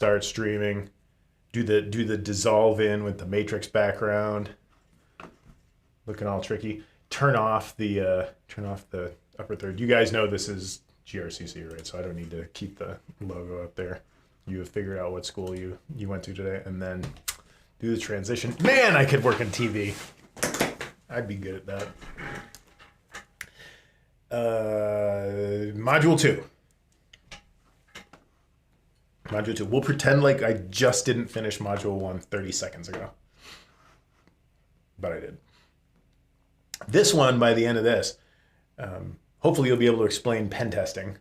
start streaming, do the dissolve in with the matrix background, looking all tricky. Turn off the upper third. You guys know this is GRCC, right? So I don't need to keep the logo up there. You have figured out what school you went to today, and then do the transition. Man, I could work in TV. I'd be good at that. Module 2. Module 2. We'll pretend like I just didn't finish Module 1 30 seconds ago. But I did. This one, by the end of this, hopefully you'll be able to explain pen testing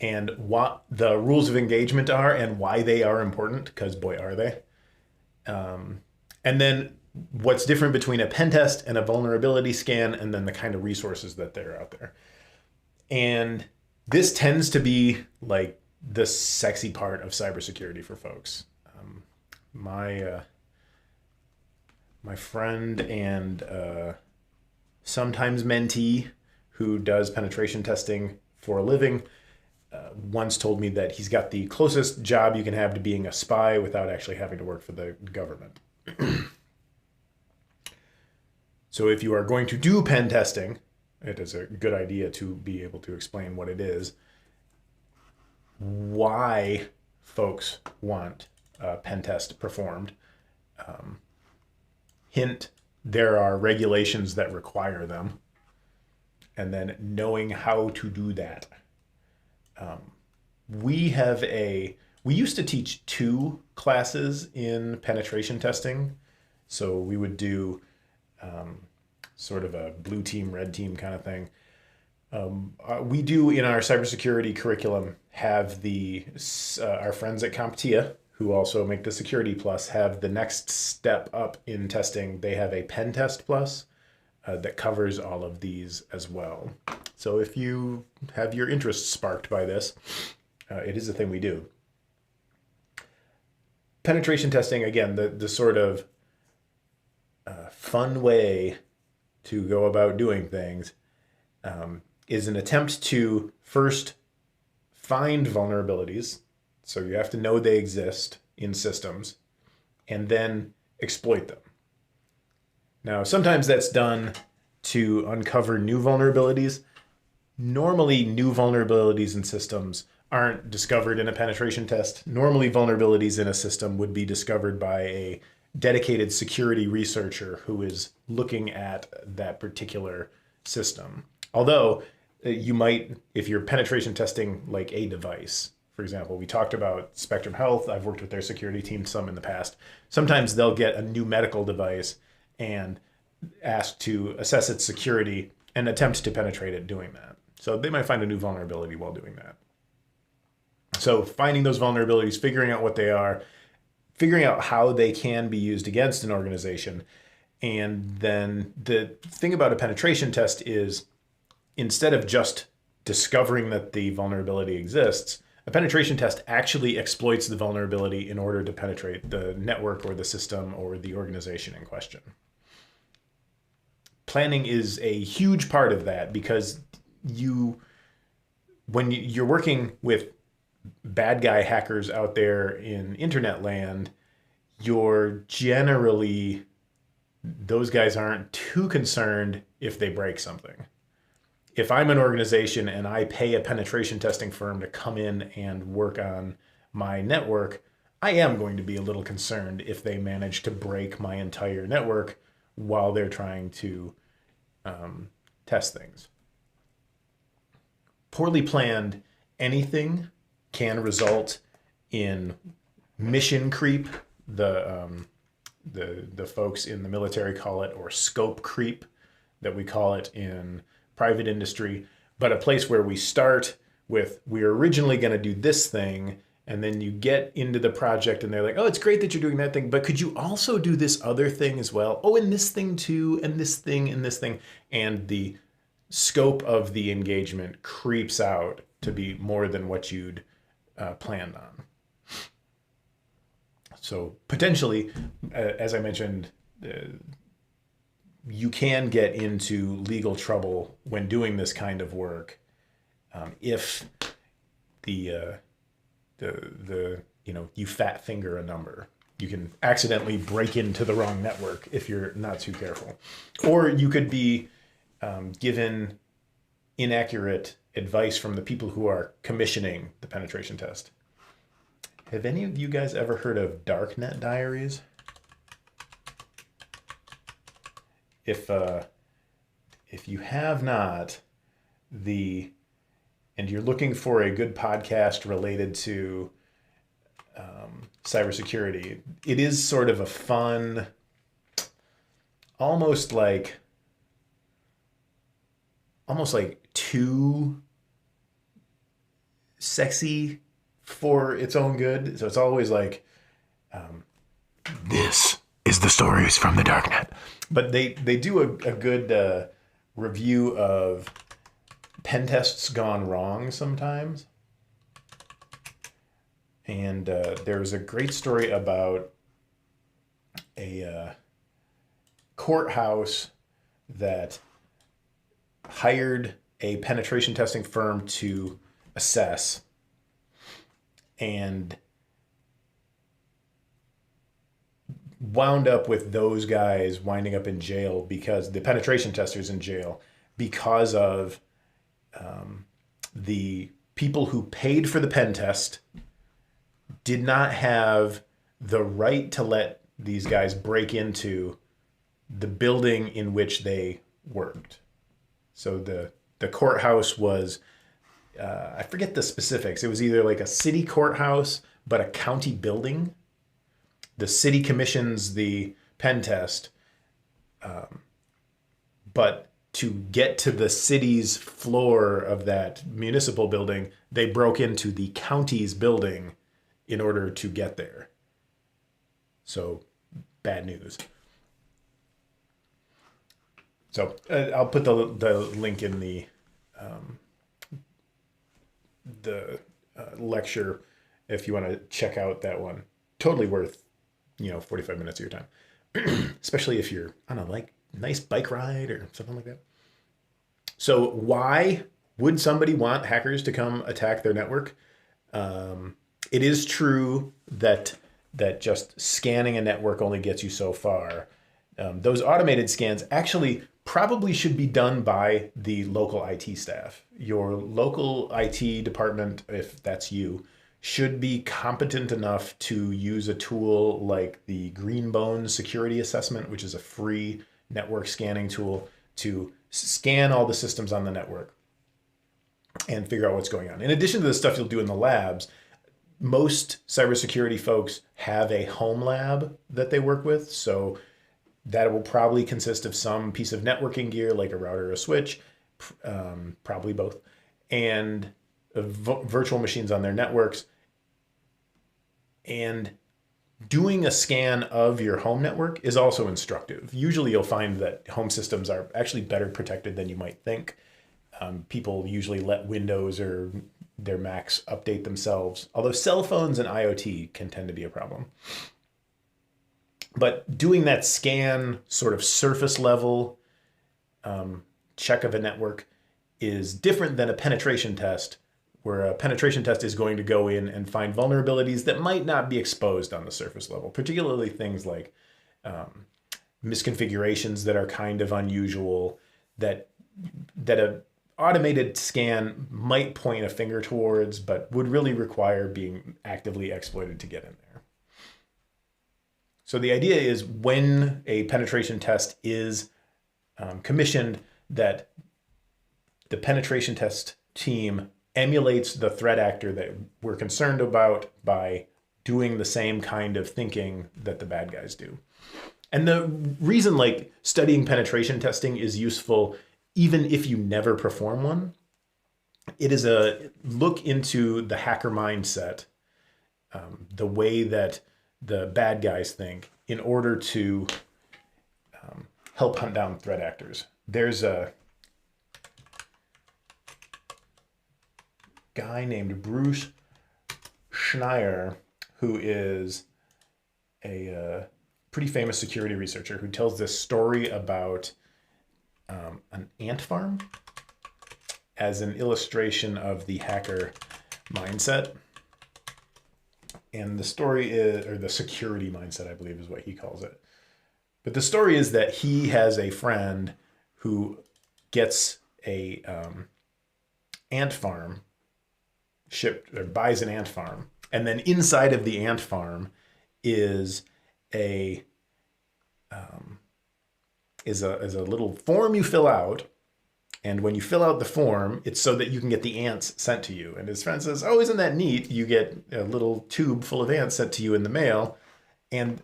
and what the rules of engagement are and why they are important, because boy, are they. And then what's different between a pen test and a vulnerability scan, and then the kind of resources that they're out there. And this tends to be like the sexy part of cybersecurity for folks. My friend and sometimes mentee who does penetration testing for a living once told me that he's got the closest job you can have to being a spy without actually having to work for the government. So if you are going to do pen testing, it is a good idea to be able to explain what it is, why folks want a pen test performed. Hint, there are regulations that require them, and then knowing how to do that. We used to teach 2 classes in penetration testing. So we would do sort of a blue team, red team kind of thing. We do in our cybersecurity curriculum have our friends at CompTIA, who also make the Security Plus, have the next step up in testing. They have a Pen Test Plus that covers all of these as well. So if you have your interest sparked by this, it is a thing we do. Penetration testing, again, the sort of fun way to go about doing things is an attempt to first find vulnerabilities. So you have to know they exist in systems, and then exploit them. Now, sometimes that's done to uncover new vulnerabilities. Normally, new vulnerabilities in systems aren't discovered in a penetration test. Normally, vulnerabilities in a system would be discovered by a dedicated security researcher who is looking at that particular system. Although you might, if you're penetration testing like a device, for example, we talked about Spectrum Health. I've worked with their security team some in the past. Sometimes they'll get a new medical device and ask to assess its security and attempt to penetrate it doing that. So they might find a new vulnerability while doing that. So finding those vulnerabilities, figuring out what they are, figuring out how they can be used against an organization. And then the thing about a penetration test is, instead of just discovering that the vulnerability exists, a penetration test actually exploits the vulnerability in order to penetrate the network or the system or the organization in question. Planning is a huge part of that, because when you're working with bad guy hackers out there in internet land, those guys aren't too concerned if they break something. If I'm an organization and I pay a penetration testing firm to come in and work on my network, I am going to be a little concerned if they manage to break my entire network while they're trying to test things. Poorly planned anything can result in mission creep. The folks in the military call it, or scope creep, that we call it in private industry. But a place where we start with, we're originally going to do this thing, and then you get into the project and they're like, oh, it's great that you're doing that thing, but could you also do this other thing as well? Oh, and this thing too, and this thing, and this thing. And the scope of the engagement creeps out to be more than what you'd planned on. So potentially, as I mentioned, you can get into legal trouble when doing this kind of work if the you fat finger a number. You can accidentally break into the wrong network if you're not too careful. Or you could be given inaccurate advice from the people who are commissioning the penetration test. Have any of you guys ever heard of Darknet Diaries? If you have not, and you're looking for a good podcast related to cybersecurity, it is sort of a fun, almost like too sexy for its own good. So it's always like, this is the stories from the darknet. But they do a good review of pen tests gone wrong sometimes. And there's a great story about a courthouse that hired a penetration testing firm to assess, and wound up with those guys winding up in jail, because the penetration testers in jail, because of the people who paid for the pen test did not have the right to let these guys break into the building in which they worked. So the courthouse was, I forget the specifics. It was either like a city courthouse, but a county building. The city commissions the pen test, but to get to the city's floor of that municipal building, they broke into the county's building in order to get there. So, bad news. So I'll put the link in the lecture if you want to check out that one. Totally worth 45 minutes of your time, especially if you're on a nice bike ride or something like that. So why would somebody want hackers to come attack their network? It is true that just scanning a network only gets you so far. Those automated scans actually probably should be done by the local IT staff. Your local IT department, if that's you, should be competent enough to use a tool like the Greenbone Security Assessment, which is a free network scanning tool, to scan all the systems on the network and figure out what's going on. In addition to the stuff you'll do in the labs, most cybersecurity folks have a home lab that they work with. So that will probably consist of some piece of networking gear like a router or a switch, probably both, and virtual machines on their networks. And doing a scan of your home network is also instructive. Usually you'll find that home systems are actually better protected than you might think. People usually let Windows or their Macs update themselves, although cell phones and IoT can tend to be a problem. But doing that scan, sort of surface level check of a network, is different than a penetration test, where a penetration test is going to go in and find vulnerabilities that might not be exposed on the surface level, particularly things like misconfigurations that are kind of unusual, that a automated scan might point a finger towards, but would really require being actively exploited to get in there. So the idea is, when a penetration test is commissioned, that the penetration test team emulates the threat actor that we're concerned about by doing the same kind of thinking that the bad guys do. And the reason studying penetration testing is useful, even if you never perform one, it is a look into the hacker mindset, the way that the bad guys think, in order to help hunt down threat actors. There's a guy named Bruce Schneier, who is a pretty famous security researcher, who tells this story about an ant farm as an illustration of the hacker mindset. And the story is, or the security mindset, I believe is what he calls it. But the story is that he has a friend who gets a ant farm shipped, or buys an ant farm. And then inside of the ant farm is a is a little form you fill out. And when you fill out the form, it's so that you can get the ants sent to you. And his friend says, "Oh, isn't that neat? You get a little tube full of ants sent to you in the mail." And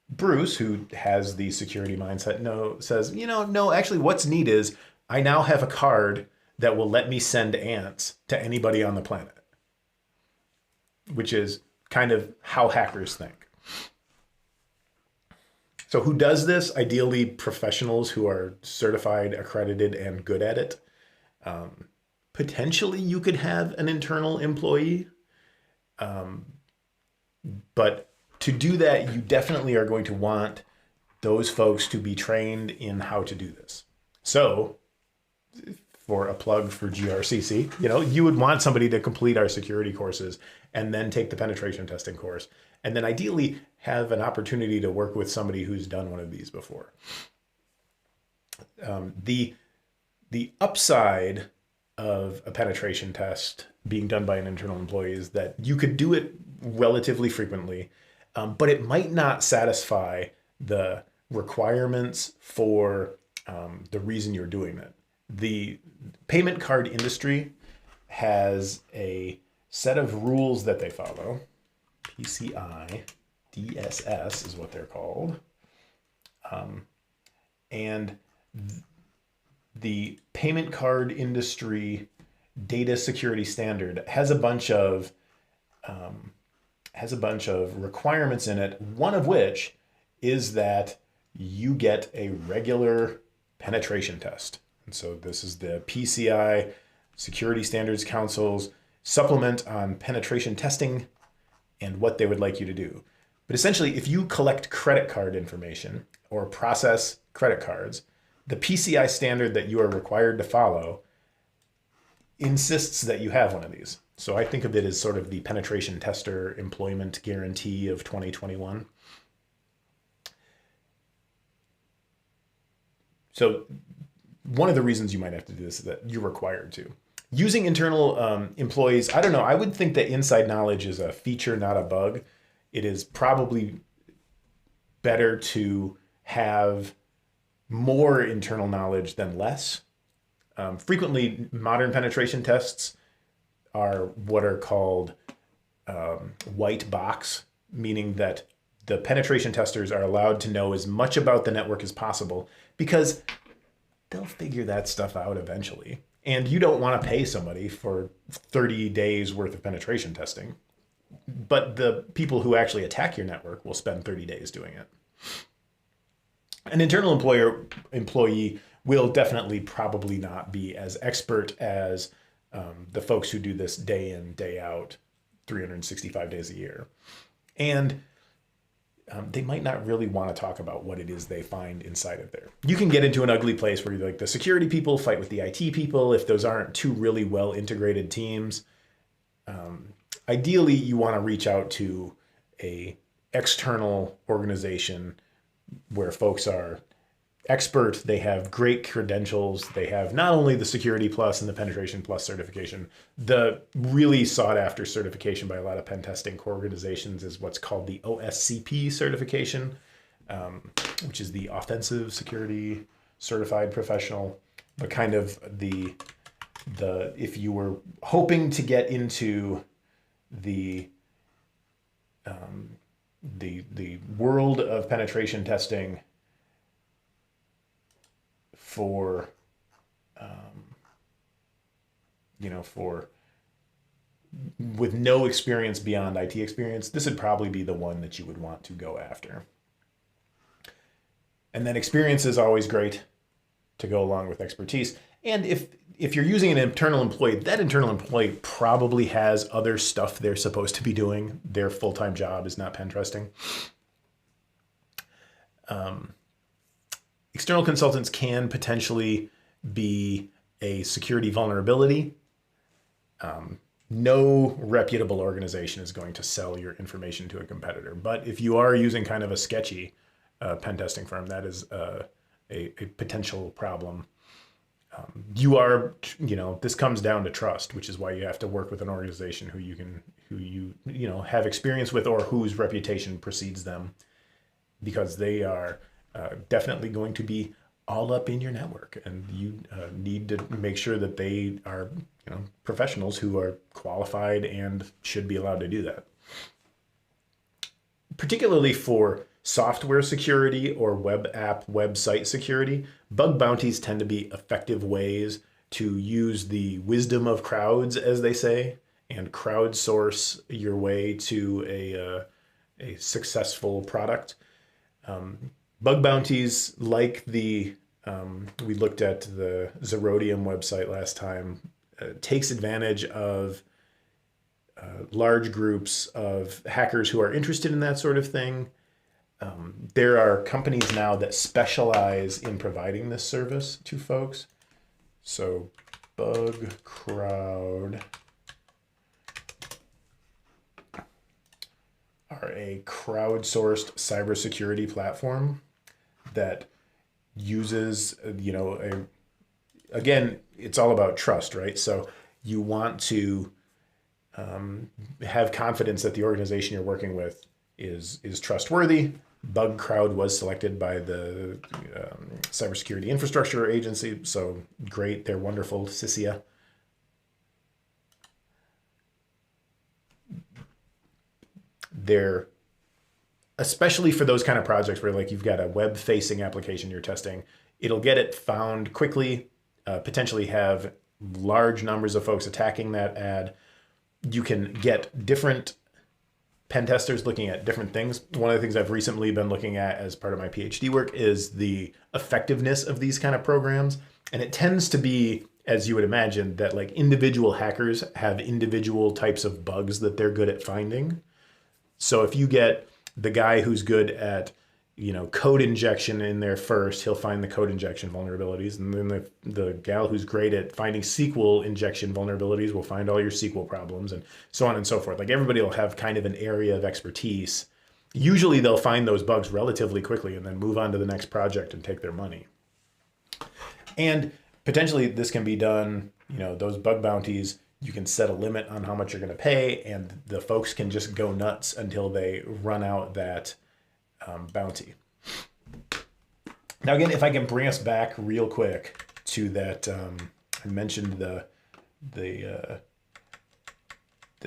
Bruce, who has the security mindset, says, no, actually what's neat is I now have a card that will let me send ants to anybody on the planet, which is kind of how hackers think. So who does this? Ideally, professionals who are certified, accredited, and good at it. Potentially, you could have an internal employee. But to do that, you definitely are going to want those folks to be trained in how to do this. So for a plug for GRCC, you would want somebody to complete our security courses and then take the penetration testing course. And then ideally have an opportunity to work with somebody who's done one of these before. The upside of a penetration test being done by an internal employee is that you could do it relatively frequently, but it might not satisfy the requirements for the reason you're doing it. The payment card industry has a set of rules that they follow. PCI DSS is what they're called. And the payment card industry data security standard has a bunch of requirements in it, one of which is that you get a regular penetration test. And so this is the PCI Security Standards Council's supplement on penetration testing and what they would like you to do. But essentially, if you collect credit card information or process credit cards, the PCI standard that you are required to follow insists that you have one of these. So I think of it as sort of the penetration tester employment guarantee of 2021. So one of the reasons you might have to do this is that you're required to. Using internal employees, I don't know, I would think that inside knowledge is a feature, not a bug. It is probably better to have more internal knowledge than less. Frequently, modern penetration tests are what are called white box, meaning that the penetration testers are allowed to know as much about the network as possible because they'll figure that stuff out eventually. And you don't want to pay somebody for 30 days worth of penetration testing. But the people who actually attack your network will spend 30 days doing it. An internal employee will definitely probably not be as expert as the folks who do this day in, day out, 365 days a year. And they might not really want to talk about what it is they find inside of there. You can get into an ugly place where like the security people fight with the IT people if those aren't two really well integrated teams. Ideally, you want to reach out to a external organization where folks are expert, they have great credentials, they have not only the Security Plus and the Penetration Plus certification, the really sought after certification by a lot of pen testing organizations is what's called the OSCP certification, which is the Offensive Security Certified Professional, but kind of the if you were hoping to get into the world of penetration testing for with no experience beyond IT experience, this would probably be the one that you would want to go after. And then experience is always great to go along with expertise. And if you're using an internal employee, that internal employee probably has other stuff they're supposed to be doing. Their full-time job is not pen testing. External consultants can potentially be a security vulnerability. no reputable organization is going to sell your information to a competitor. But if you are using kind of a sketchy pen testing firm, that is a potential problem. You are, this comes down to trust, which is why you have to work with an organization who you have experience with, or whose reputation precedes them, because they are definitely going to be all up in your network, and you need to make sure that they are, professionals who are qualified and should be allowed to do that. Particularly for software security or web app, website security, bug bounties tend to be effective ways to use the wisdom of crowds, as they say, and crowdsource your way to a successful product. Bug bounties, like we looked at the Zerodium website last time, takes advantage of large groups of hackers who are interested in that sort of thing. There are companies now that specialize in providing this service to folks. So BugCrowd are a crowdsourced cybersecurity platform that uses, again, it's all about trust, right? So you want to have confidence that the organization you're working with is trustworthy. BugCrowd was selected by the Cybersecurity Infrastructure Agency, so great, they're wonderful. CISA. They're, especially for those kind of projects where like you've got a web-facing application you're testing, it'll get it found quickly, potentially have large numbers of folks attacking that ad. You can get different pen testers looking at different things. One of the things I've recently been looking at as part of my PhD work is the effectiveness of these kind of programs. And it tends to be, as you would imagine, that like individual hackers have individual types of bugs that they're good at finding. So if you get the guy who's good at, code injection in there first, he'll find the code injection vulnerabilities. And then the gal who's great at finding SQL injection vulnerabilities will find all your SQL problems, and so on and so forth. Like everybody will have kind of an area of expertise. Usually they'll find those bugs relatively quickly and then move on to the next project and take their money. And potentially this can be done, those bug bounties, you can set a limit on how much you're going to pay, and the folks can just go nuts until they run out that bounty. Now, again, if I can bring us back real quick to that, I mentioned the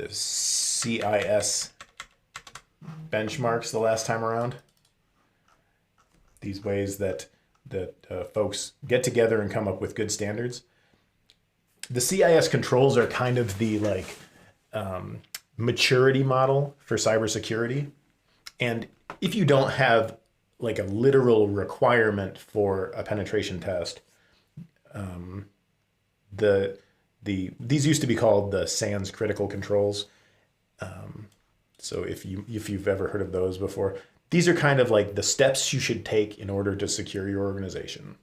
CIS benchmarks the last time around. These ways that folks get together and come up with good standards. The CIS controls are kind of the maturity model for cybersecurity. And if you don't have like a literal requirement for a penetration test, these used to be called the SANS critical controls. So if you've ever heard of those before, these are kind of like the steps you should take in order to secure your organization.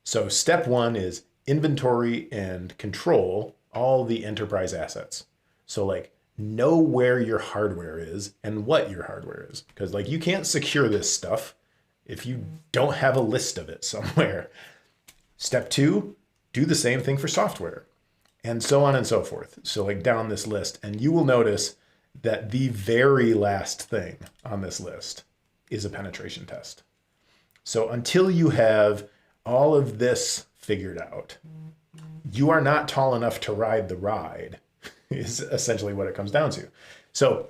So step one is inventory and control all the enterprise assets. So like know where your hardware is and what your hardware is, because like you can't secure this stuff if you don't have a list of it somewhere. Step two, do the same thing for software, and so on and so forth. So like down this list, and you will notice that the very last thing on this list is a penetration test. So until you have all of this figured out, you are not tall enough to ride the ride, is essentially what it comes down to. So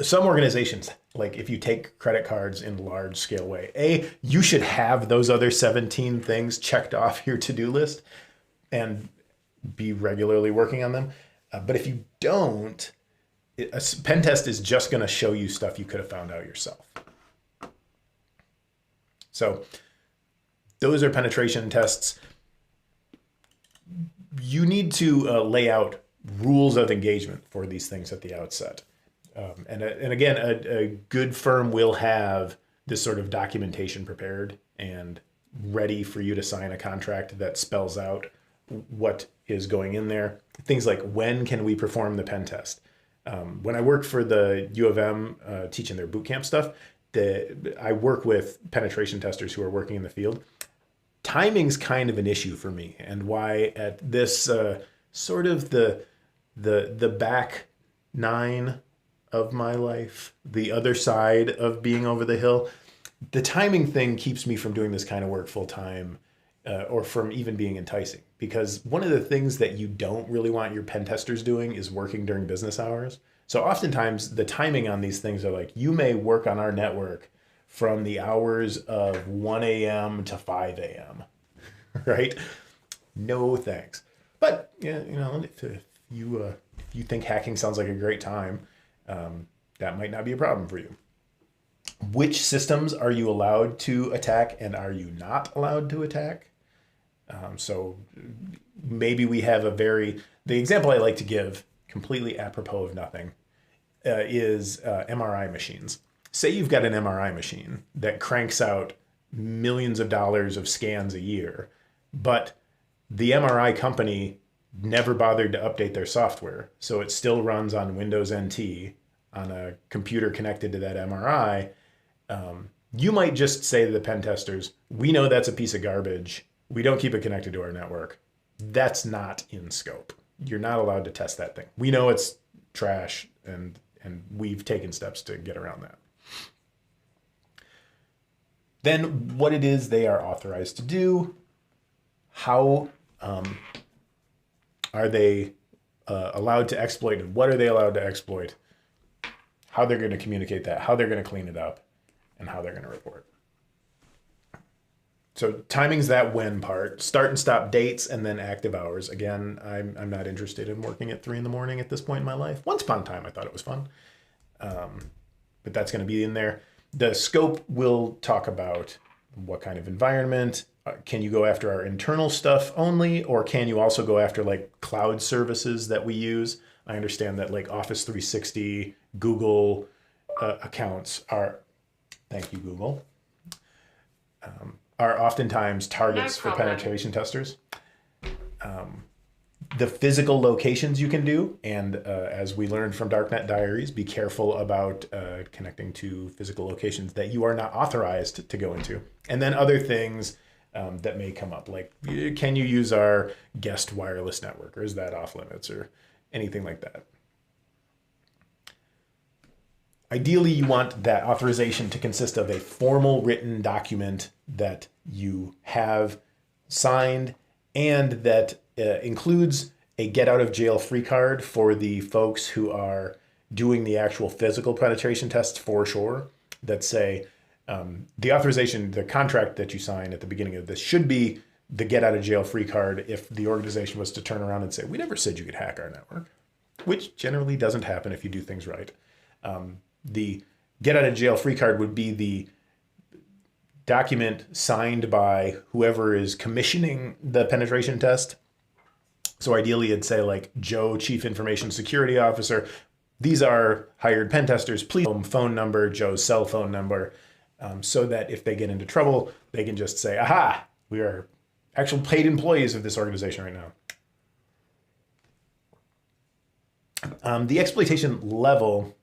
some organizations, like if you take credit cards in a large scale way, you should have those other 17 things checked off your to-do list and be regularly working on them. But if you don't, a pen test is just going to show you stuff you could have found out yourself. So those are penetration tests. You need to lay out rules of engagement for these things at the outset. And again, a good firm will have this sort of documentation prepared and ready for you to sign a contract that spells out what is going in there. Things like, when can we perform the pen test? When I worked for the U of M teaching their boot camp stuff, I work with penetration testers who are working in the field. Timing's kind of an issue for me, and why at this sort of the back nine of my life, the other side of being over the hill, the timing thing keeps me from doing this kind of work full time, or from even being enticing. Because one of the things that you don't really want your pen testers doing is working during business hours. So oftentimes the timing on these things are like, you may work on our network from the hours of 1 a.m. to 5 a.m. Right? No thanks. But yeah, if you think hacking sounds like a great time, that might not be a problem for you. Which systems are you allowed to attack and are you not allowed to attack? So maybe we have the example I like to give, completely apropos of nothing, is MRI machines. Say you've got an MRI machine that cranks out millions of dollars of scans a year, but the MRI company never bothered to update their software. So it still runs on Windows NT on a computer connected to that MRI. You might just say to the pen testers, we know that's a piece of garbage. We don't keep it connected to our network. That's not in scope. You're not allowed to test that thing. We know it's trash, and we've taken steps to get around that. Then what it is they are authorized to do, how are they allowed to exploit, and what are they allowed to exploit, how they're going to communicate that, how they're going to clean it up, and how they're going to report. So timing's that when part. Start and stop dates, and then active hours. Again, I'm not interested in working at 3 a.m. at this point in my life. Once upon a time, I thought it was fun. But that's going to be in there. The scope will talk about what kind of environment. Can you go after our internal stuff only, or can you also go after like cloud services that we use? I understand that like Office 360, Google accounts are, thank you, Google, are oftentimes targets for penetration testers. The physical locations you can do, and as we learned from Darknet Diaries, be careful about connecting to physical locations that you are not authorized to go into. And then other things that may come up, like can you use our guest wireless network, or is that off limits, or anything like that. Ideally, you want that authorization to consist of a formal written document that you have signed, and that includes a get out of jail free card for the folks who are doing the actual physical penetration tests for sure, that say the authorization, the contract that you sign at the beginning of this should be the get out of jail free card if the organization was to turn around and say, we never said you could hack our network, which generally doesn't happen if you do things right. The get out of jail free card would be the document signed by whoever is commissioning the penetration test. So ideally it'd say like, Joe, Chief Information Security Officer, these are hired pen testers, please phone number, Joe's cell phone number, so that if they get into trouble, they can just say, aha, we are actual paid employees of this organization right now. The exploitation level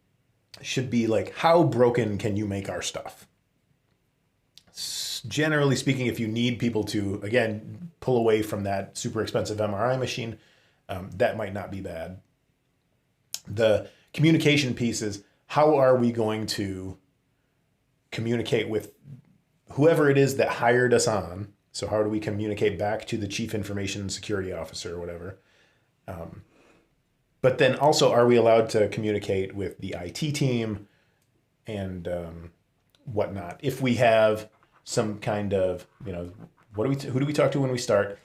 should be like, how broken can you make our stuff? Generally speaking, if you need people to, again, pull away from that super expensive MRI machine, that might not be bad. The communication piece is, how are we going to communicate with whoever it is that hired us on? So how do we communicate back to the Chief Information Security Officer or whatever? But then also, are we allowed to communicate with the IT team and whatnot? If we have some kind of, who do we talk to when we start?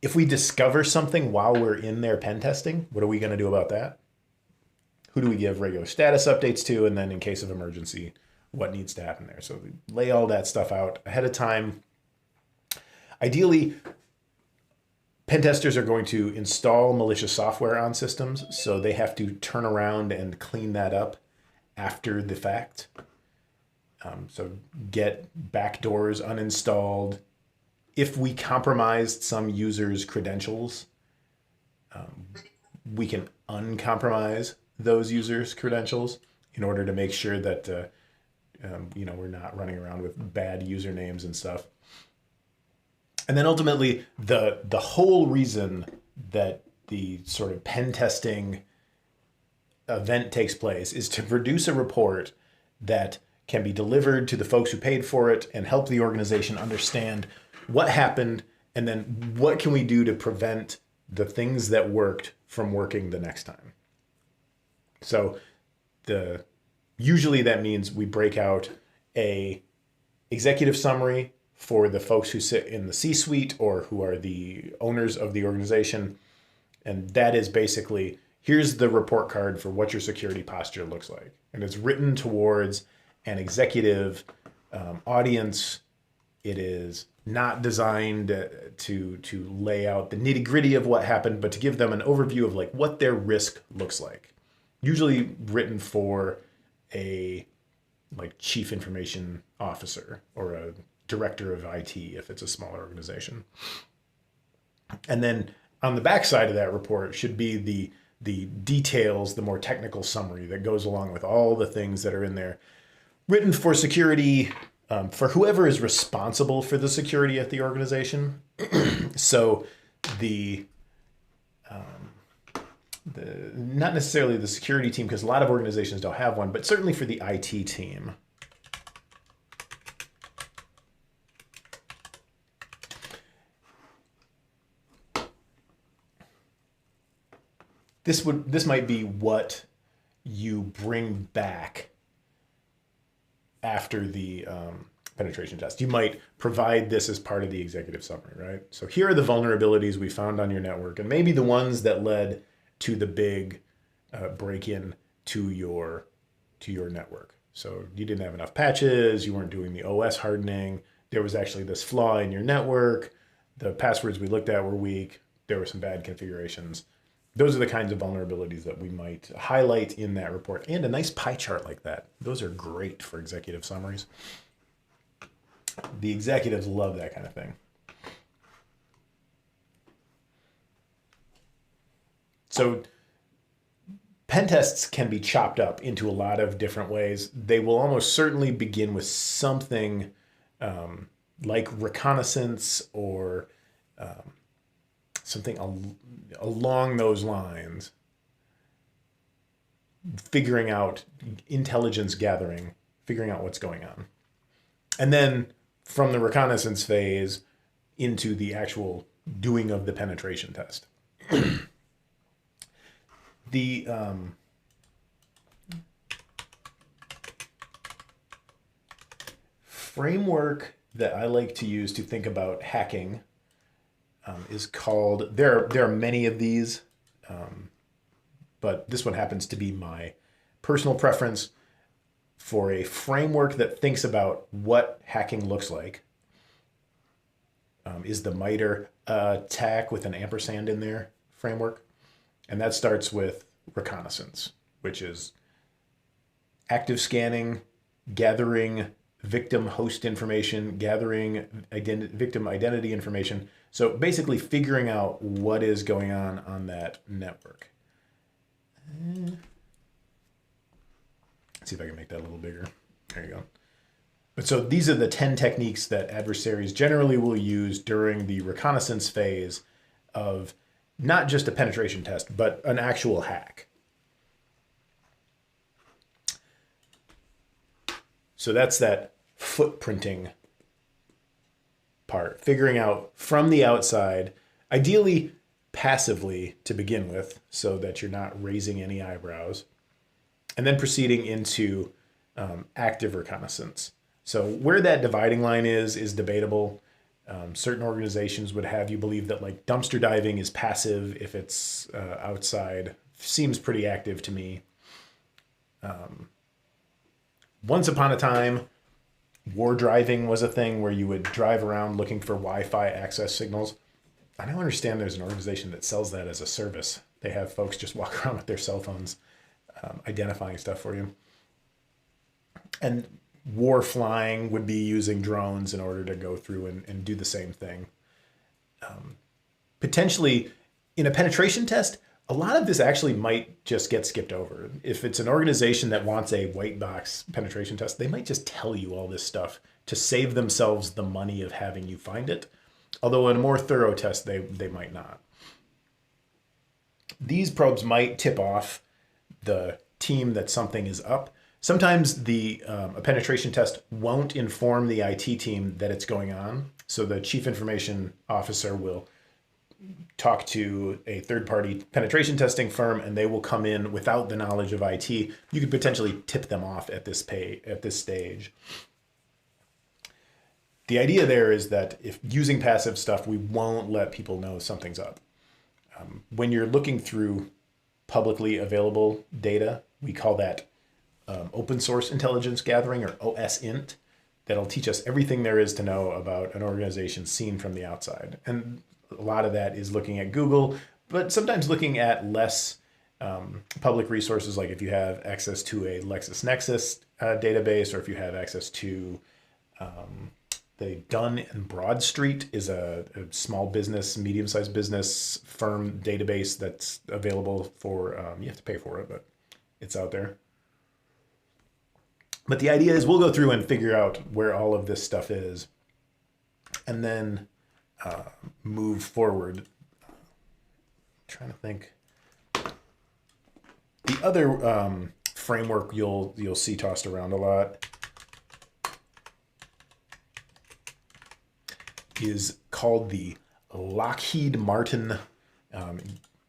If we discover something while we're in there pen testing, what are we going to do about that? Who do we give regular status updates to? And then in case of emergency, what needs to happen there? So we lay all that stuff out ahead of time. Ideally, pen testers are going to install malicious software on systems, so they have to turn around and clean that up after the fact. So get backdoors uninstalled, if we compromised some users' credentials, we can uncompromise those users' credentials in order to make sure that we're not running around with bad usernames and stuff. And then ultimately, the whole reason that the sort of pen testing event takes place is to produce a report that can be delivered to the folks who paid for it and help the organization understand what happened and then what can we do to prevent the things that worked from working the next time. So usually that means we break out a executive summary for the folks who sit in the C-suite or who are the owners of the organization. And that is basically, here's the report card for what your security posture looks like. And it's written towards an executive audience. It is not designed to lay out the nitty gritty of what happened, but to give them an overview of like what their risk looks like. Usually written for a like chief information officer or a director of IT if it's a smaller organization. And then on the back side of that report should be the details, the more technical summary that goes along with all the things that are in there, written for security, for whoever is responsible for the security at the organization. So not necessarily the security team, because a lot of organizations don't have one, but certainly for the IT team. This might be what you bring back after the penetration test. You might provide this as part of the executive summary, right? So here are the vulnerabilities we found on your network, and maybe the ones that led to the big break-in to your network. So you didn't have enough patches, you weren't doing the OS hardening, there was actually this flaw in your network, the passwords we looked at were weak, there were some bad configurations. Those are the kinds of vulnerabilities that we might highlight in that report, and a nice pie chart like that. Those are great for executive summaries. The executives love that kind of thing. So pen tests can be chopped up into a lot of different ways. They will almost certainly begin with something like reconnaissance or something along those lines, figuring out intelligence gathering, figuring out what's going on. And then from the reconnaissance phase into the actual doing of the penetration test. The framework that I like to use to think about hacking is called, there are many of these, but this one happens to be my personal preference for a framework that thinks about what hacking looks like. Is the MITRE ATT&CK with an ampersand in there framework. And that starts with reconnaissance, which is active scanning, gathering victim host information, gathering victim identity information. So basically figuring out what is going on that network. Let's see if I can make that a little bigger. There you go. But so these are the 10 techniques that adversaries generally will use during the reconnaissance phase of not just a penetration test, but an actual hack. So that's that footprinting part, figuring out from the outside, ideally passively to begin with, so that you're not raising any eyebrows, and then proceeding into active reconnaissance. So where that dividing line is debatable. Certain organizations would have you believe that like dumpster diving is passive if it's outside. Seems pretty active to me. Once upon a time, war driving was a thing where you would drive around looking for Wi-Fi access signals. I don't understand there's an organization that sells that as a service. They have folks just walk around with their cell phones identifying stuff for you. And war flying would be using drones in order to go through and do the same thing. Potentially, in a penetration test, a lot of this actually might just get skipped over. If it's an organization that wants a white box penetration test, they might just tell you all this stuff to save themselves the money of having you find it. Although in a more thorough test, they might not. These probes might tip off the team that something is up. Sometimes a penetration test won't inform the IT team that it's going on. So the chief information officer will talk to a third-party penetration testing firm, and they will come in without the knowledge of IT. You could potentially tip them off at this stage. The idea there is that if using passive stuff, we won't let people know something's up. When you're looking through publicly available data, we call that open source intelligence gathering, or OSINT. That'll teach us everything there is to know about an organization seen from the outside. And a lot of that is looking at Google, but sometimes looking at less public resources, like if you have access to a LexisNexis database, or if you have access to the Dun & Bradstreet is a small business, medium-sized business firm database that's available for, you have to pay for it, but it's out there. But the idea is we'll go through and figure out where all of this stuff is, and then move forward. I'm trying to think. The other framework you'll see tossed around a lot is called the Lockheed Martin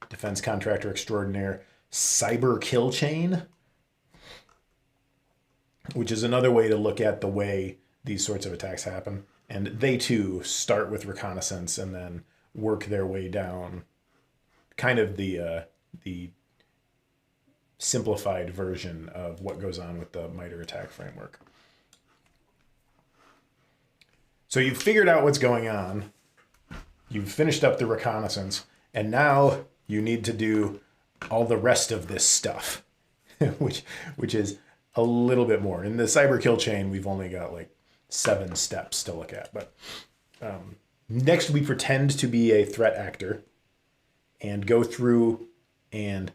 defense contractor extraordinaire cyber kill chain, which is another way to look at the way these sorts of attacks happen. And they too start with reconnaissance and then work their way down, kind of the simplified version of what goes on with the MITRE ATT&CK framework. So you've figured out what's going on, you've finished up the reconnaissance, and now you need to do all the rest of this stuff, which is a little bit more. In the cyber kill chain, we've only got like 7 steps to look at. But next, we pretend to be a threat actor and go through and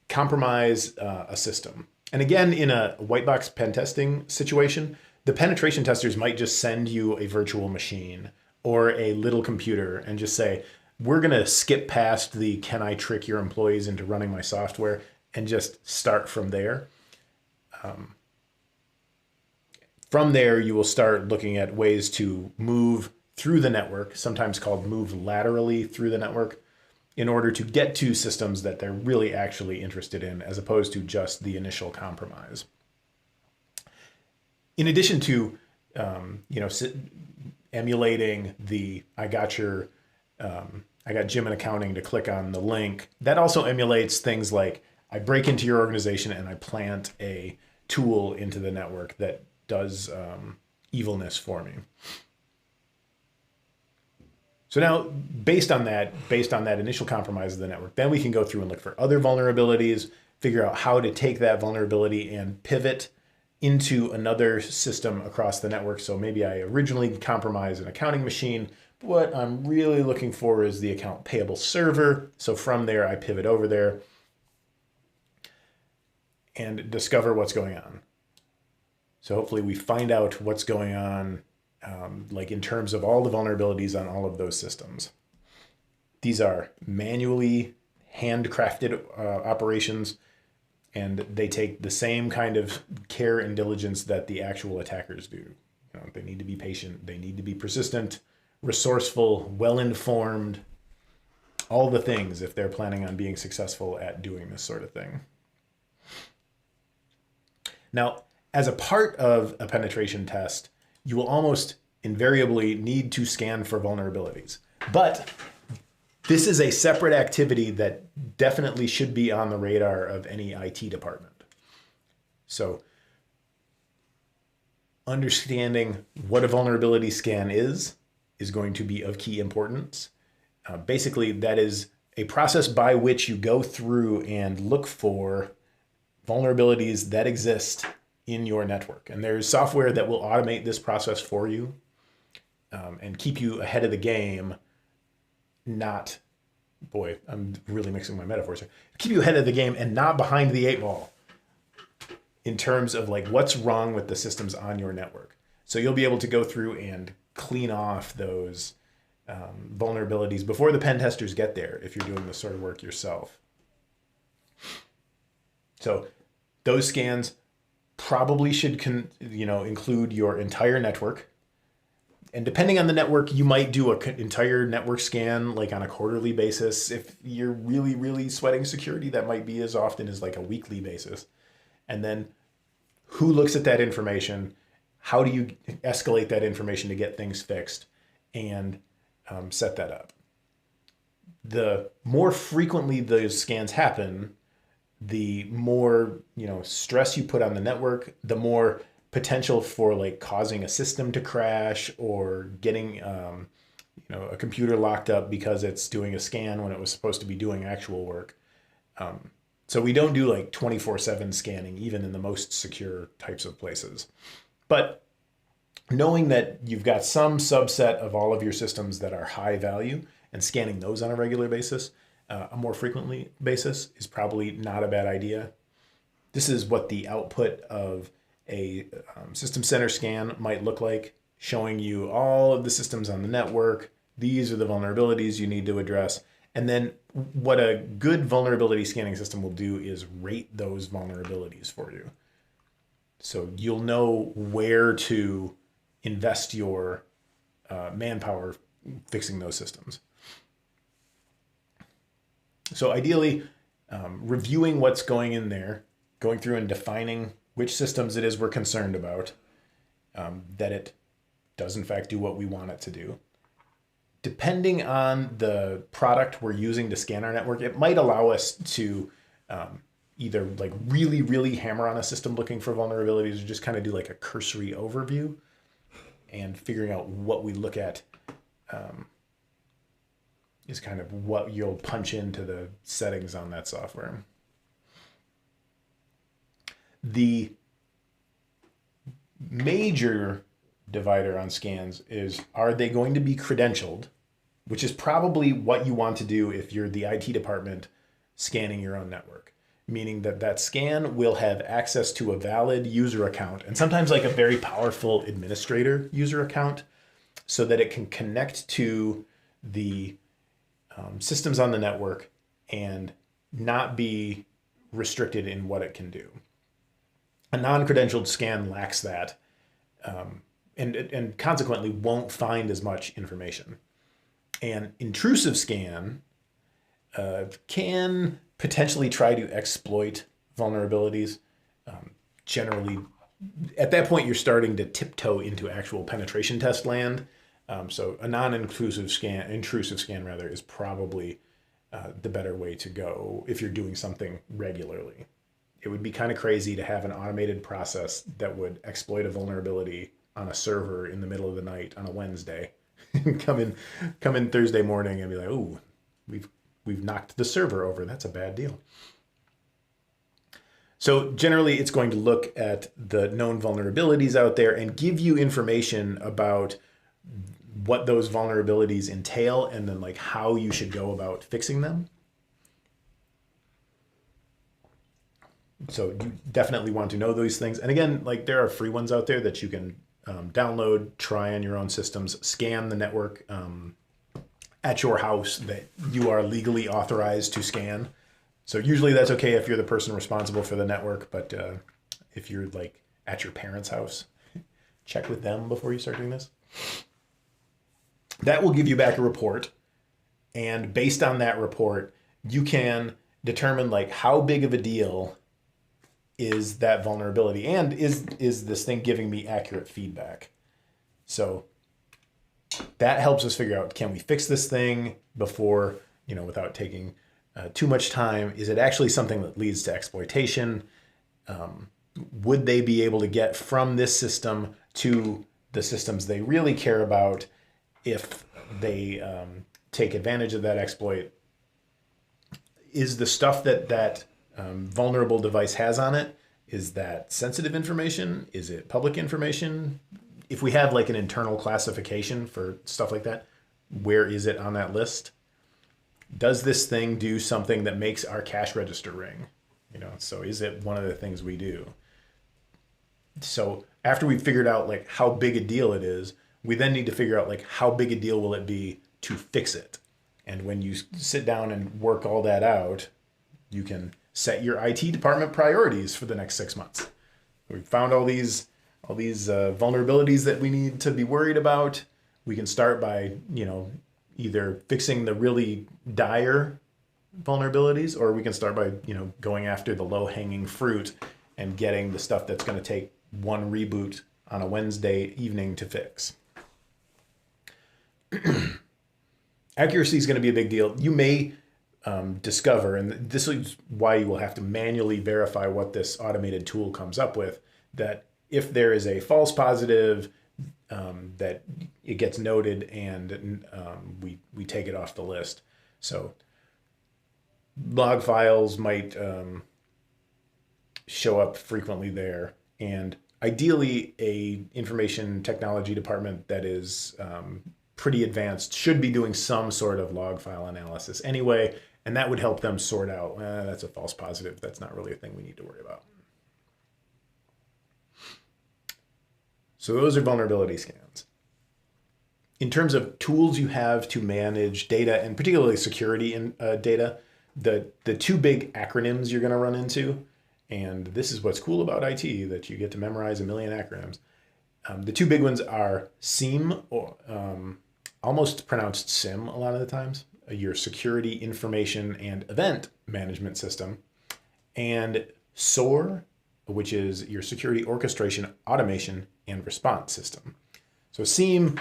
compromise a system. And again, in a white box pen testing situation, the penetration testers might just send you a virtual machine or a little computer and just say, we're going to skip past the can I trick your employees into running my software and just start from there. From there, you will start looking at ways to move through the network, sometimes called move laterally through the network, in order to get to systems that they're really actually interested in, as opposed to just the initial compromise. In addition to, emulating the I got Jim in accounting to click on the link, that also emulates things like I break into your organization and I plant a tool into the network that does evilness for me. So now, based on that initial compromise of the network, then we can go through and look for other vulnerabilities, figure out how to take that vulnerability and pivot into another system across the network. So maybe I originally compromised an accounting machine, but what I'm really looking for is the account payable server. So from there, I pivot over there and discover what's going on. So hopefully we find out what's going on, like in terms of all the vulnerabilities on all of those systems. These are manually handcrafted operations, and they take the same kind of care and diligence that the actual attackers do. They need to be patient, they need to be persistent, resourceful, well-informed, all the things if they're planning on being successful at doing this sort of thing. Now, as a part of a penetration test, you will almost invariably need to scan for vulnerabilities. But this is a separate activity that definitely should be on the radar of any IT department. So understanding what a vulnerability scan is going to be of key importance. Basically, that is a process by which you go through and look for vulnerabilities that exist in your network. And there's software that will automate this process for you, and keep you ahead of the game. Not, boy, I'm really mixing my metaphors here. Keep you ahead of the game and not behind the 8 ball in terms of like what's wrong with the systems on your network. So you'll be able to go through and clean off those vulnerabilities before the pen testers get there if you're doing this sort of work yourself. So those scans probably should include your entire network. And depending on the network, you might do an entire network scan like on a quarterly basis. If you're really, really sweating security, that might be as often as like a weekly basis. And then who looks at that information? How do you escalate that information to get things fixed and set that up? The more frequently those scans happen, the more stress you put on the network, the more potential for like causing a system to crash or getting a computer locked up because it's doing a scan when it was supposed to be doing actual work. So we don't do like 24/7 scanning, even in the most secure types of places. But knowing that you've got some subset of all of your systems that are high value and scanning those on a regular basis, a more frequently basis, is probably not a bad idea. This is what the output of a system center scan might look like, showing you all of the systems on the network. These are the vulnerabilities you need to address. And then what a good vulnerability scanning system will do is rate those vulnerabilities for you. So you'll know where to invest your manpower fixing those systems. So ideally, reviewing what's going in there, going through and defining which systems it is we're concerned about, that it does in fact do what we want it to do. Depending on the product we're using to scan our network, it might allow us to either like really, really hammer on a system looking for vulnerabilities, or just kind of do like a cursory overview and figuring out what we look at is kind of what you'll punch into the settings on that software. The major divider on scans is, are they going to be credentialed, which is probably what you want to do if you're the IT department scanning your own network, meaning that that scan will have access to a valid user account, and sometimes like a very powerful administrator user account, so that it can connect to the systems on the network and not be restricted in what it can do. A non-credentialed scan lacks that, and consequently won't find as much information. An intrusive scan can potentially try to exploit vulnerabilities. Generally, at that point, you're starting to tiptoe into actual penetration test land. So a non-intrusive scan, is probably the better way to go if you're doing something regularly. It would be kind of crazy to have an automated process that would exploit a vulnerability on a server in the middle of the night on a Wednesday, and come in Thursday morning and be like, "Ooh, we've knocked the server over. That's a bad deal." So generally, it's going to look at the known vulnerabilities out there and give you information about what those vulnerabilities entail, and then like how you should go about fixing them. So you definitely want to know those things. And again, like there are free ones out there that you can download, try on your own systems, scan the network at your house that you are legally authorized to scan. So usually that's okay if you're the person responsible for the network, but if you're like at your parents' house, check with them before you start doing this. That will give you back a report, and based on that report, you can determine like how big of a deal is that vulnerability, and is this thing giving me accurate feedback? So that helps us figure out, can we fix this thing before, without taking too much time? Is it actually something that leads to exploitation? Would they be able to get from this system to the systems they really care about if they take advantage of that exploit? Is the stuff that vulnerable device has on it Is that sensitive information? Is it public information? If we have like an internal classification for stuff like that, where is it on that list? Does this thing do something that makes our cash register ring? So is it one of the things we do? So after we've figured out like how big a deal it is, we then need to figure out like how big a deal will it be to fix it. And when you sit down and work all that out, you can set your IT department priorities for the next 6 months. We've found all these vulnerabilities that we need to be worried about. We can start by, either fixing the really dire vulnerabilities, or we can start by, going after the low-hanging fruit and getting the stuff that's going to take one reboot on a Wednesday evening to fix. Accuracy is going to be a big deal. You may discover, and this is why you will have to manually verify what this automated tool comes up with, that if there is a false positive, that it gets noted and we take it off the list. So log files might show up frequently there, and ideally a information technology department that is pretty advanced should be doing some sort of log file analysis anyway, and that would help them sort out, that's a false positive, that's not really a thing we need to worry about. So those are vulnerability scans. In terms of tools you have to manage data, and particularly security in data, the two big acronyms you're going to run into, and this is what's cool about IT, that you get to memorize a million acronyms. The two big ones are SIEM, or almost pronounced SIM a lot of the times, your Security Information and Event Management System, and SOAR, which is your Security Orchestration, Automation, and Response System. So SIEM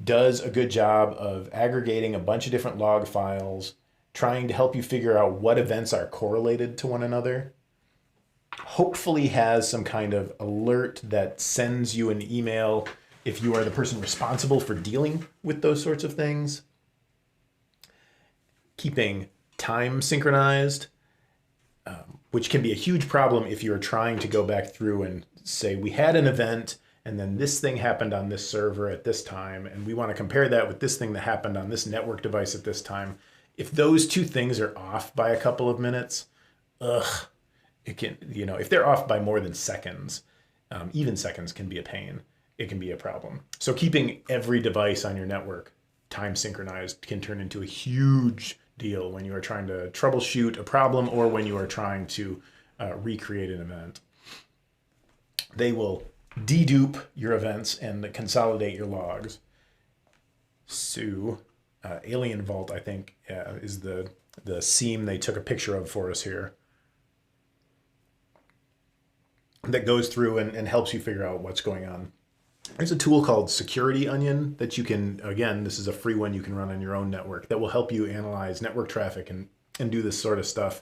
does a good job of aggregating a bunch of different log files, trying to help you figure out what events are correlated to one another. Hopefully has some kind of alert that sends you an email if you are the person responsible for dealing with those sorts of things. Keeping time synchronized, which can be a huge problem if you're trying to go back through and say, we had an event and then this thing happened on this server at this time, and we want to compare that with this thing that happened on this network device at this time. If those two things are off by a couple of minutes, it can, if they're off by more than seconds, even seconds can be a pain. It can be a problem. So keeping every device on your network time synchronized can turn into a huge deal when you are trying to troubleshoot a problem or when you are trying to recreate an event. They will dedupe your events and consolidate your logs. So Alien Vault, I think, is the SIEM they took a picture of for us here, that goes through and helps you figure out what's going on. There's a tool called Security Onion that you can, again, this is a free one you can run on your own network, that will help you analyze network traffic and do this sort of stuff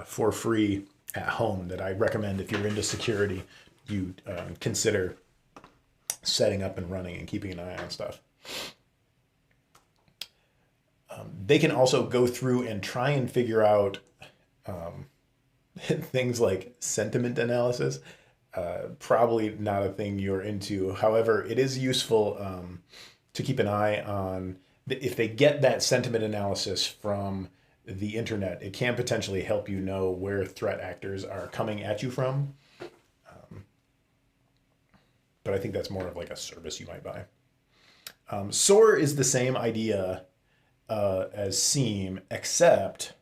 for free at home, that I recommend if you're into security, you consider setting up and running and keeping an eye on stuff. They can also go through and try and figure out things like sentiment analysis. Probably not a thing you're into. However, it is useful to keep an eye on if they get that sentiment analysis from the internet. It can potentially help you know where threat actors are coming at you from. But I think that's more of like a service you might buy. SOAR is the same idea as SIEM, except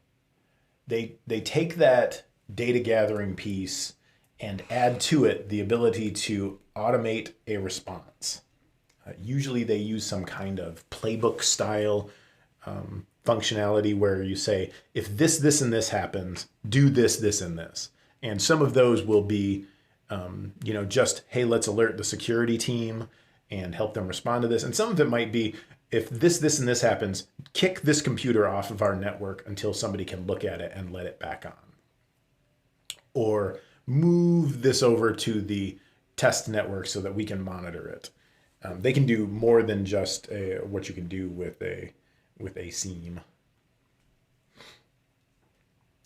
they take that data gathering piece and add to it the ability to automate a response. Usually they use some kind of playbook style functionality where you say, if this, this, and this happens, do this, this, and this. And some of those will be, just, hey, let's alert the security team and help them respond to this. And some of it might be, if this, this, and this happens, kick this computer off of our network until somebody can look at it and let it back on. Or move this over to the test network so that we can monitor it. They can do more than just what you can do with a SIEM.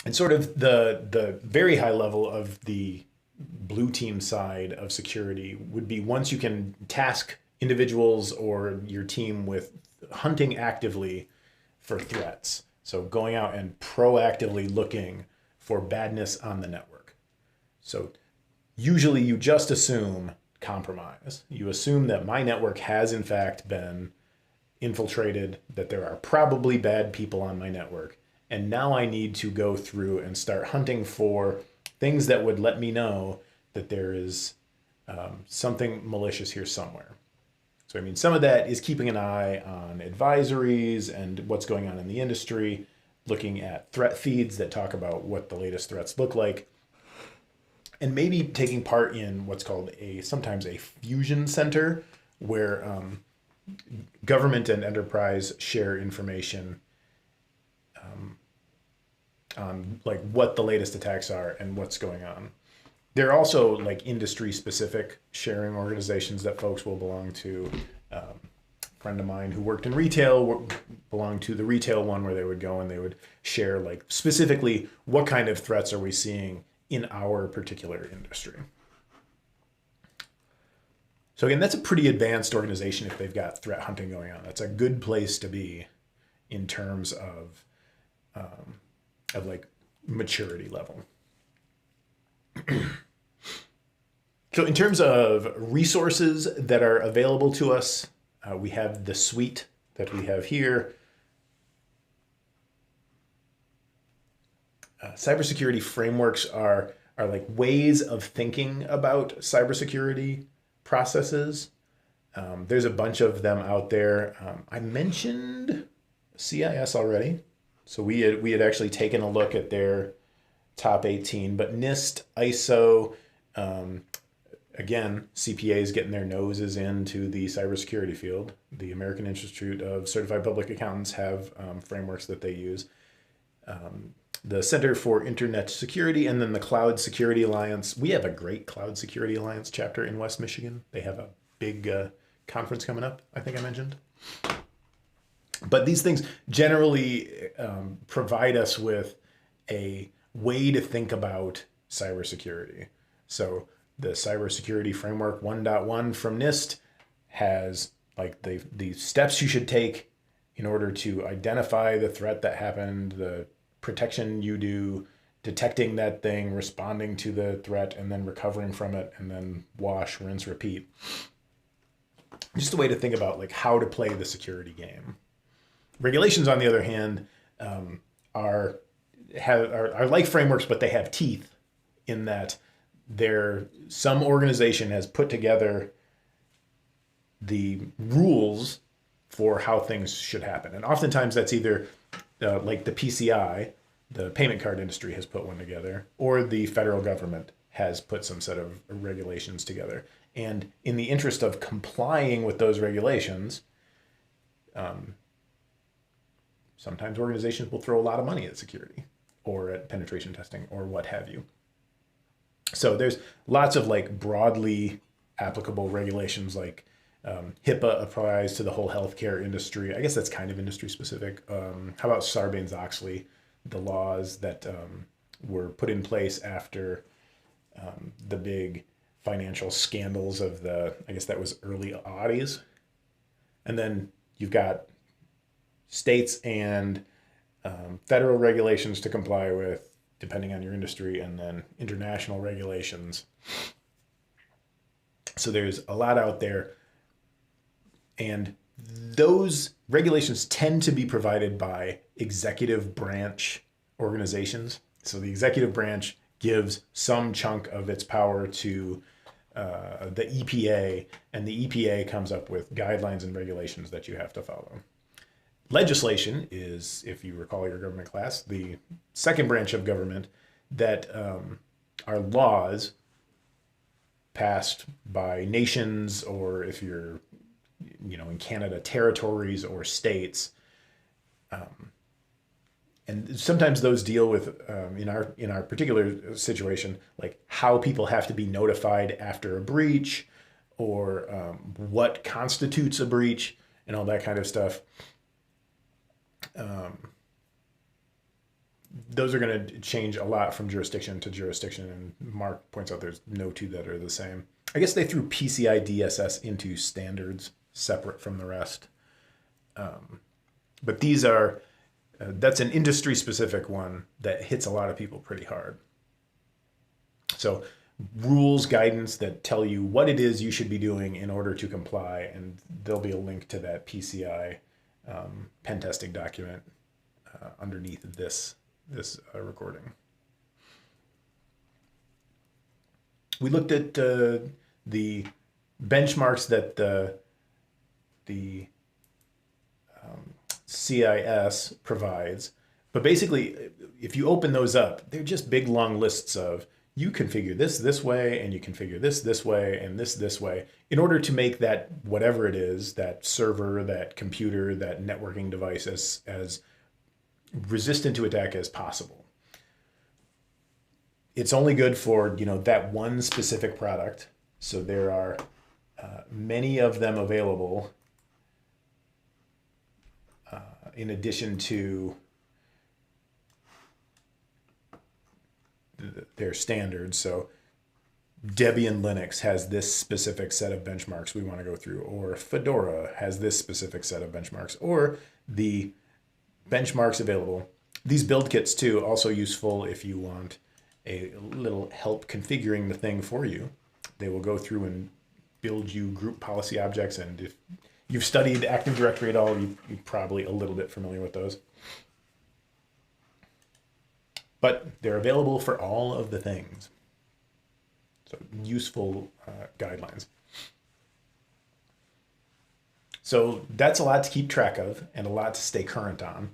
And sort of the very high level of the blue team side of security would be once you can task individuals or your team with hunting actively for threats. So going out and proactively looking for badness on the network. So usually you just assume compromise. You assume that my network has in fact been infiltrated, that there are probably bad people on my network. And now I need to go through and start hunting for things that would let me know that there is something malicious here somewhere. So, I mean, some of that is keeping an eye on advisories and what's going on in the industry, looking at threat feeds that talk about what the latest threats look like, and maybe taking part in what's called sometimes a fusion center, where government and enterprise share information on like what the latest attacks are and what's going on. There are also like industry specific sharing organizations that folks will belong to. A friend of mine who worked in retail belonged to the retail one, where they would go and they would share like specifically what kind of threats are we seeing in our particular industry. So again, that's a pretty advanced organization if they've got threat hunting going on. That's a good place to be in terms of like maturity level. So in terms of resources that are available to us, we have the suite that we have here. Cybersecurity frameworks are like ways of thinking about cybersecurity processes. There's a bunch of them out there. I mentioned CIS already. So we had actually taken a look at their top 18, but NIST, ISO, again, CPAs getting their noses into the cybersecurity field. The American Institute of Certified Public Accountants have frameworks that they use. The Center for Internet Security, and then the Cloud Security Alliance. We have a great Cloud Security Alliance chapter in West Michigan. They have a big conference coming up, I think I mentioned. But these things generally provide us with a way to think about cybersecurity. So the Cybersecurity Framework 1.1 from NIST has like the steps you should take in order to identify the threat that happened, the protection you do, detecting that thing, responding to the threat, and then recovering from it, and then wash, rinse, repeat. Just a way to think about like how to play the security game. Regulations, on the other hand, are like frameworks, but they have teeth in that some organization has put together the rules for how things should happen. And oftentimes that's either like the PCI, the payment card industry, has put one together, or the federal government has put some set of regulations together. And in the interest of complying with those regulations, sometimes organizations will throw a lot of money at security or at penetration testing or what have you. So there's lots of like broadly applicable regulations, like HIPAA applies to the whole healthcare industry. I guess that's kind of industry specific. How about Sarbanes-Oxley, the laws that were put in place after the big financial scandals of I guess that was early '80s. And then you've got states and federal regulations to comply with, depending on your industry, and then international regulations. So there's a lot out there. And those regulations tend to be provided by executive branch organizations. So the executive branch gives some chunk of its power to the EPA, and the EPA comes up with guidelines and regulations that you have to follow. Legislation is, if you recall your government class, the second branch of government that are laws passed by nations, or if you're, in Canada, territories or states. And sometimes those deal with, in our particular situation, like how people have to be notified after a breach, or what constitutes a breach, and all that kind of stuff. those are going to change a lot from jurisdiction to jurisdiction. And Mark points out there's no two that are the same. I guess they threw PCI DSS into standards separate from the rest. But these are, that's an industry specific one that hits a lot of people pretty hard. So rules, guidance that tell you what it is you should be doing in order to comply. And there'll be a link to that PCI pen testing document underneath this recording. We looked at the benchmarks that the CIS provides, but basically, if you open those up, they're just big long lists of you configure this way, and you configure this way, and this way, in order to make that whatever it is, that server, that computer, that networking device as resistant to attack as possible. It's only good for that one specific product. So there are many of them available in addition to their standards. So Debian Linux has this specific set of benchmarks we want to go through, or Fedora has this specific set of benchmarks, or the benchmarks available. These build kits too, also useful if you want a little help configuring the thing for you. They will go through and build you group policy objects, and if you've studied Active Directory at all, you're probably a little bit familiar with those. But they're available for all of the things. So useful guidelines. So that's a lot to keep track of and a lot to stay current on.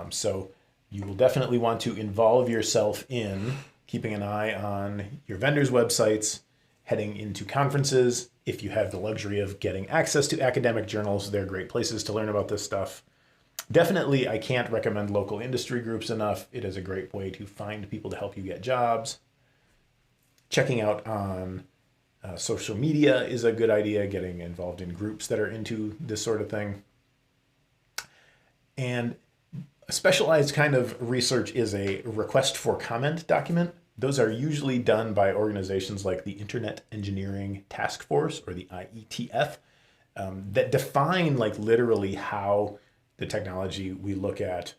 So you will definitely want to involve yourself in keeping an eye on your vendors' websites, heading into conferences. If you have the luxury of getting access to academic journals, they're great places to learn about this stuff. Definitely, I can't recommend local industry groups enough. It is a great way to find people to help you get jobs. Checking out on social media is a good idea, getting involved in groups that are into this sort of thing. And a specialized kind of research is a request for comment document. Those are usually done by organizations like the Internet Engineering Task Force, or the IETF, that define literally how the technology we look at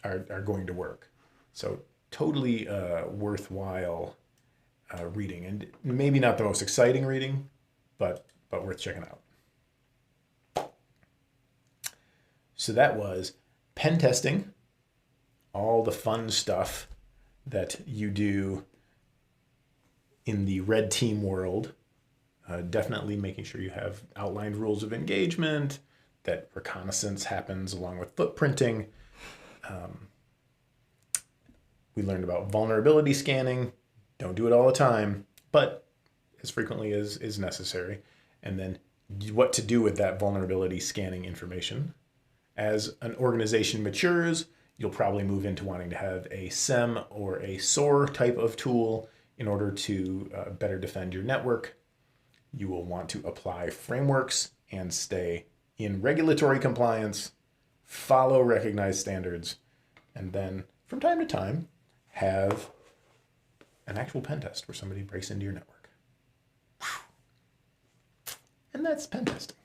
are going to work. So totally worthwhile reading, and maybe not the most exciting reading, but worth checking out. So that was pen testing, all the fun stuff that you do in the red team world. Definitely making sure you have outlined rules of engagement, that reconnaissance happens along with footprinting. We learned about vulnerability scanning. Don't do it all the time, but as frequently as is necessary. And then what to do with that vulnerability scanning information. As an organization matures, you'll probably move into wanting to have a SEM or a SOAR type of tool in order to better defend your network. You will want to apply frameworks and stay in regulatory compliance, follow recognized standards, and then from time to time have an actual pen test where somebody breaks into your network. And that's pen testing.